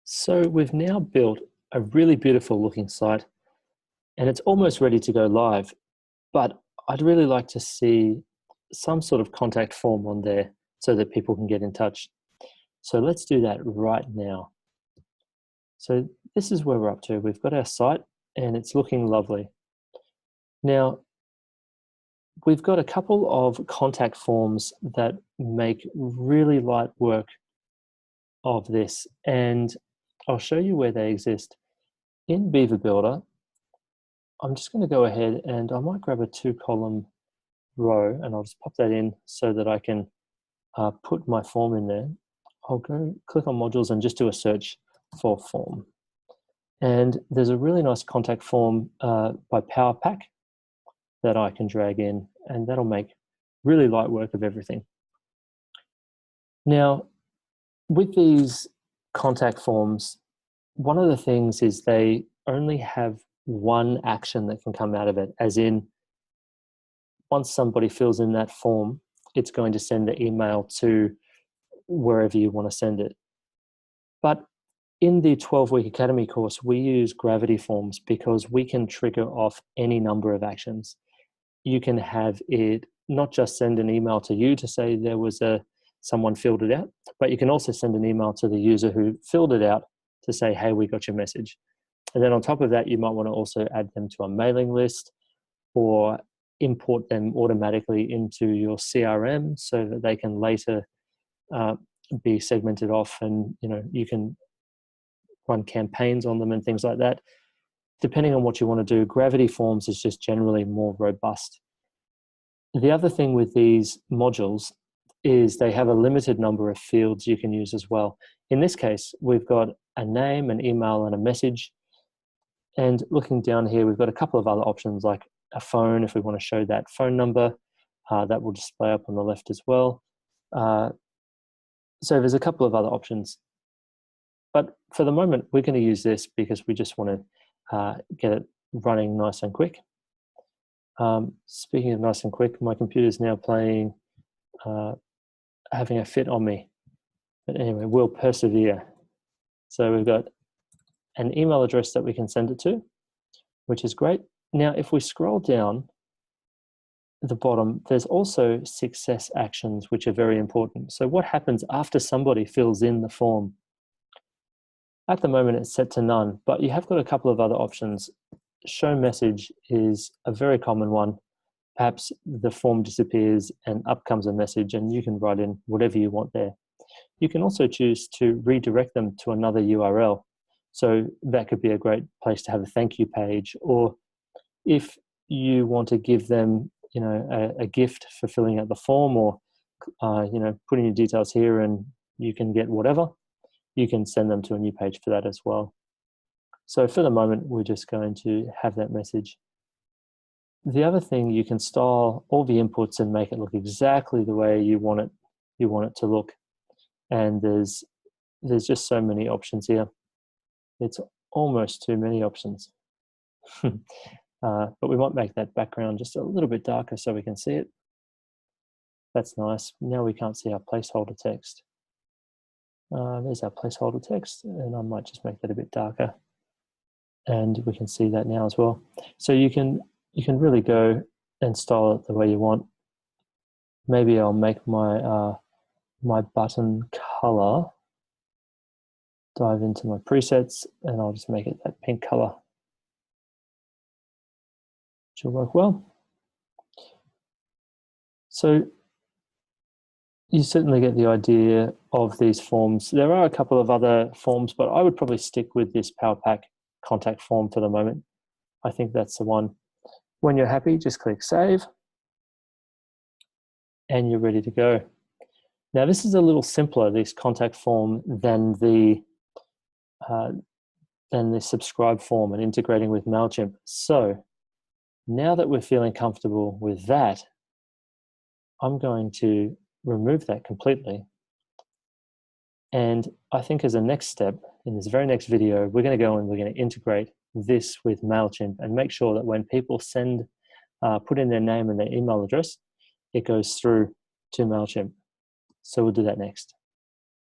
So we've now built a really beautiful looking site and it's almost ready to go live, but I'd really like to see some sort of contact form on there so that people can get in touch. So let's do that right now. So this is where we're up to. We've got our site and it's looking lovely. Now, we've got a couple of contact forms that make really light work of this, and I'll show you where they exist. In Beaver Builder, I'm just going to go ahead and I might grab a 2-column row and I'll just pop that in so that I can put my form in there. I'll go click on modules and just do a search for form. And there's a really nice contact form by PowerPack that I can drag in, and that'll make really light work of everything. Now, with these contact forms, one of the things is they only have one action that can come out of it, as in once somebody fills in that form, it's going to send the email to wherever you want to send it. But in the 12-week Academy course, we use gravity forms because we can trigger off any number of actions. You can have it not just send an email to you to say there was someone filled it out, but you can also send an email to the user who filled it out to say, hey, we got your message. And then on top of that, you might want to also add them to a mailing list or import them automatically into your CRM so that they can later be segmented off, and you can run campaigns on them and things like that. Depending on what you want to do, gravity forms is just generally more robust. The other thing with these modules is they have a limited number of fields you can use as well. In this case, we've got a name, an email, and a message. And looking down here, we've got a couple of other options like a phone, if we want to show that phone number, that will display up on the left as well. So there's a couple of other options. But for the moment, we're going to use this because we just want to get it running nice and quick. Speaking of nice and quick, my computer's now playing, having a fit on me. But anyway, we'll persevere. So we've got an email address that we can send it to, which is great. Now, if we scroll down at the bottom, there's also success actions, which are very important. So what happens after somebody fills in the form? At the moment, it's set to none, but you have got a couple of other options. Show message is a very common one. Perhaps the form disappears and up comes a message, and you can write in whatever you want there. You can also choose to redirect them to another URL. So that could be a great place to have a thank you page, or if you want to give them, a gift for filling out the form, or putting your details here and you can get whatever, you can send them to a new page for that as well. So for the moment, we're just going to have that message. The other thing, you can style all the inputs and make it look exactly the way you want it to look. And there's just so many options here. It's almost too many options. But we might make that background just a little bit darker so we can see it. That's nice. Now we can't see our placeholder text. There's our placeholder text, and I might just make that a bit darker. And we can see that now as well. So you can really go and style it the way you want. Maybe I'll make my my button color, dive into my presets, and I'll just make it that pink color. Which will work well. So you certainly get the idea of these forms. There are a couple of other forms, but I would probably stick with this PowerPack contact form for the moment. I think that's the one. When you're happy, just click Save, and you're ready to go. Now, this is a little simpler, this contact form, than the subscribe form and integrating with MailChimp. So now that we're feeling comfortable with that, I'm going to remove that completely. And I think as a next step, in this very next video, we're going to go and we're going to integrate this with MailChimp and make sure that when people put in their name and their email address, it goes through to MailChimp. So we'll do that next.